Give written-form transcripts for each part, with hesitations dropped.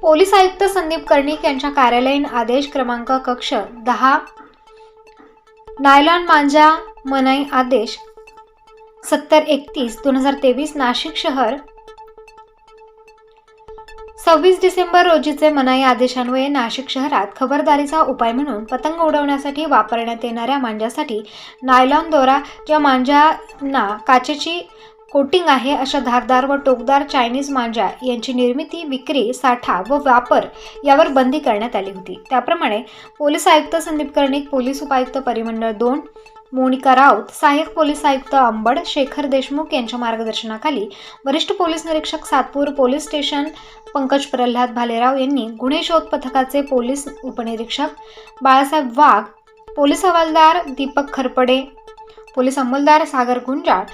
Police आयुक्त संदीप कर्णिक यांच्या कार्यालयीन आदेश क्रमांक कक्ष 10 नायलॉन मांजा मनाई आदेश 7031/2023 नाशिक शहर 26 डिसेंबर रोजीचे मनाई आदेशान्वये नाशिक शहरात खबरदारीचा उपाय म्हणून पतंग उडवण्यासाठी वापरण्यात येणाऱ्या मांजासाठी नायलॉन दोरा या मांजांना काचेची कोटिंग आहे अशा धारदार व टोकदार चायनीज मांजा यांची निर्मिती, विक्री, साठा व वापर यावर बंदी करण्यात आली होती। त्याप्रमाणे पोलीस आयुक्त संदीप कर्णिक, पोलीस उपायुक्त परिमंडळ 2 मोनिका राऊत, सहाय्यक पोलीस आयुक्त अंबड शेखर देशमुख यांच्या मार्गदर्शनाखाली वरिष्ठ पोलीस निरीक्षक सातपूर पोलीस स्टेशन पंकज प्रल्हाद भालेराव यांनी गुन्हे शोध पथकाचे पोलीस उपनिरीक्षक बाळासाहेब वाघ, पोलीस हवालदार दीपक खरपडे, पोलीस अंमलदार सागर गुंजाळ,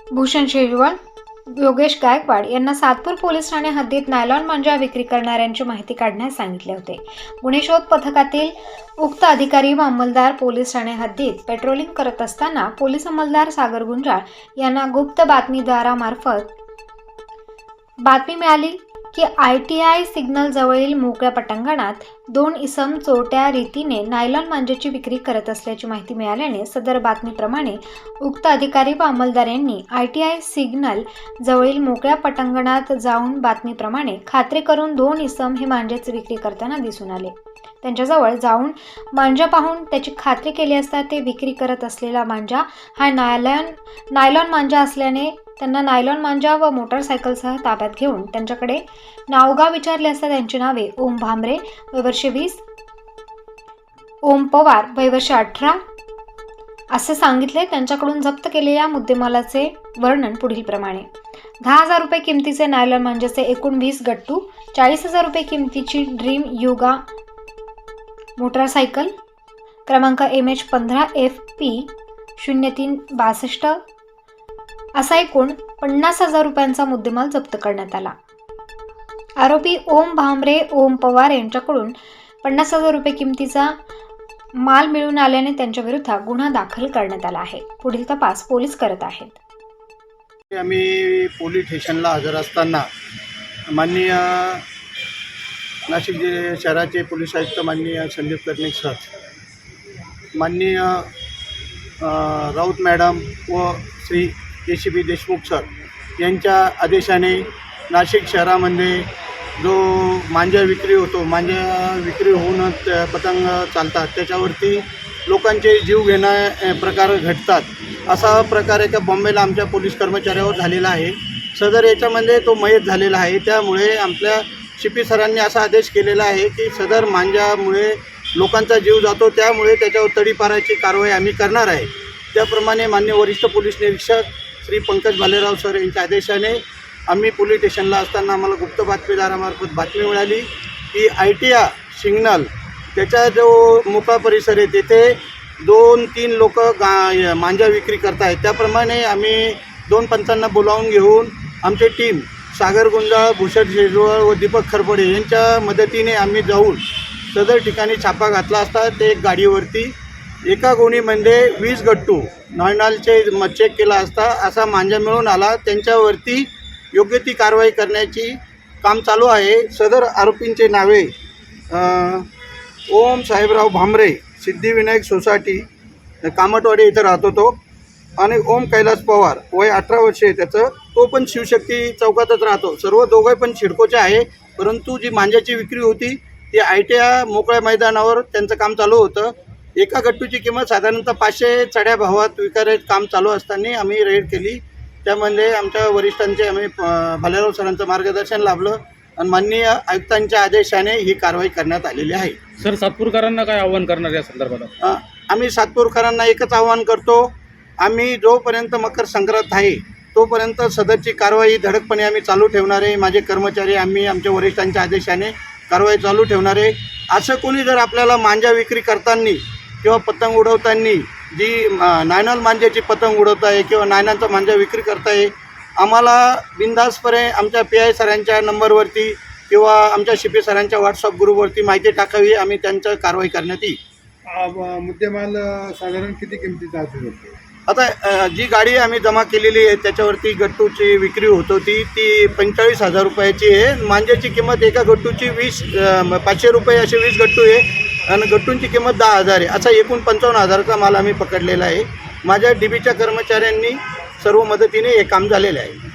भूषण शेजवळ, योगेश गायकवाड यांना सातपूर पोलीस ठाणे हद्दीत नायलॉन मांजा विक्री करणाऱ्यांची माहिती काढण्यास सांगितले होते। गुन्हे शोध पथकातील उक्त अधिकारी व अंमलदार पोलीस ठाणे हद्दीत पेट्रोलिंग करत असताना पोलीस अंमलदार सागर गुंजाळ यांना गुप्त बातमीदारामार्फत बातमी मिळाली की ITI सिग्नल जवळील मोकळ्या पटांगणात 2 इसम चोरट्या रीतीने नायलॉन मांजाची विक्री करत असल्याची माहिती मिळाल्याने सदर बातमीप्रमाणे उक्त अधिकारी व अंमलदार यांनी ITI सिग्नल जवळील मोकळ्या पटांगणात जाऊन बातमीप्रमाणे खात्री करून 2 इसम हे मांजाची विक्री करताना दिसून आले। त्यांच्याजवळ जाऊन मांजा पाहून त्याची खात्री केली असता ते विक्री करत असलेला मांजा हा नायलॉन मांजा असल्याने त्यांना नायलॉन मांजा व मोटरसायकलसह ताब्यात घेऊन त्यांच्याकडे नावगाव विचारले असता त्यांची नावे ओम भामरे वय वर्ष 20, ओम पवार वय वर्ष 18 असे सांगितले। त्यांच्याकडून जप्त केलेल्या मुद्देमालाचे वर्णन पुढील प्रमाणे: 10,000 रुपये किमतीचे नायलॉन मांजाचे एकूण 20 गट्टू, 40,000 रुपये किमतीची ड्रीम युगा मोटरसायकल क्रमांक MH15 FP 0362 असा एकूण 50,000 रुपयांचा मुद्देमाल जप्त करण्यात आला। आरोपी ओम भामरे, ओम पवार यांच्याकडून 50,000 रुपये किमतीचा माल मिळून आल्याने त्यांच्या विरुद्ध गुन्हा दाखल करण्यात आला आहे। पुढील तपास पोलीस करत आहेत। आम्ही पोलीस स्टेशनला हजर असताना माननीय नाशिक शहराचे पोलीस आयुक्त माननीय संदीप कर्णिक सर, माननीय राऊत मॅडम व श्री ACP देशमुख सर यांच्या आदेशाने नाशिक शहरामध्ये जो मांजा विक्री होतो, मांजा विक्री होऊनच पतंग चालतात, त्याच्यावरती लोकांचे जीव घेणं प्रकार घडतात, असा प्रकार एका बॉम्बेला आमच्या पोलीस कर्मचाऱ्यावर झालेला आहे। सदर याच्यामध्ये तो मयत झालेला आहे। त्यामुळे आपल्या CP सरांनी असा आदेश केलेला आहे की सदर मांजामुळे लोकांचा जीव जातो, त्यामुळे त्याच्यावर तडीपाराची कारवाई आम्ही करणार आहे। त्याप्रमाणे मान्य वरिष्ठ पोलीस निरीक्षक श्री पंकज भालेराव सर यांच्या आदेशाने आम्ही पोलीस स्टेशनला असताना आम्हाला गुप्त बातमीदारामार्फत बातमी मिळाली की ITI सिग्नल त्याचा जो मोकळा परिसर आहे तेथे 2-3 लोक मांजा विक्री करत आहेत। त्याप्रमाणे आम्ही 2 पंचांना बोलावून घेऊन आमची टीम सागर गुंजाळ, भूषण शेजवळ व दीपक खरपडे यांच्या मदतीने आम्ही जाऊन सदर ठिकाणी छापा घातला असता ते एक गाडीवरती एका गोणीमध्ये 20 गट्टू नायलॉनचे चेक केला असता असा मांजा मिळून आला। त्यांच्यावरती योग्य ती कारवाई करण्याची काम चालू आहे। सदर आरोपींचे नावे ओम साहेबराव भामरे, सिद्धिविनायक सोसायटी कामटवाडी इथं राहतो तो, आणि ओम कैलास पवार वय 18 वर्षे त्याचं, तो पण शिवशक्ती चौकातच राहतो। सर्व दोघे पण सिडकोचे आहे, परंतु जी मांजाची विक्री होती ती ITI मोकळ्या मैदानावर त्यांचं काम चालू होतं। एका गट्टूची किंमत साधारणतः 500 चढ्या भावात विकायचं काम चालू असताना आम्ही रेड केली। त्यामध्ये आमच्या वरिष्ठांचे आम्ही भालेराव सरांचं मार्गदर्शन लाभलं आणि माननीय आयुक्तांच्या आदेशाने ही कारवाई करण्यात आलेली आहे। सर, सातपूरकरांना काय आव्हान करणार या संदर्भात? आम्ही सातपूरकरांना एकच आव्हान करतो, आम्ही जोपर्यंत मकर संक्रांत आहे तोपर्यंत सदरची कारवाई धडकपणे आम्ही चालू ठेवणार आहे। माझे कर्मचारी आम्ही आमच्या वरिष्ठांच्या आदेशाने कारवाई चालू ठेवणार आहे। असं कोणी जर आपल्याला मांजा विक्री करताना किंवा पतंग उडवताना जी नायलॉन मांजाची पतंग उडवत आहे किंवा नायलॉनचा मांजा विक्री करताय, आम्हाला बिनधास्तपणे आमच्या PI सरांच्या नंबरवरती किंवा आमच्या CP सरांच्या WhatsApp ग्रुपवरती माहिती टाकावी, आम्ही त्यांच्या कारवाई करण्यात येईल। मुद्देमाल साधारण किती किमतीचा असू शकतो? आता जी गाडी आम्ही जमा केलेली आहे त्याच्यावरती गट्टूची विक्री होत होती ती 45,000 रुपयाची आहे. मांजाची किंमत एका गट्टूची 500 रुपये असे 20 गट्टू आहे आणि गट्टूंची किंमत 10,000 आहे. असा एकूण 55,000चा माल आम्ही पकडलेला आहे. माझ्या DBच्या कर्मचाऱ्यांनी सर्व मदतीने हे काम झालेलं आहे.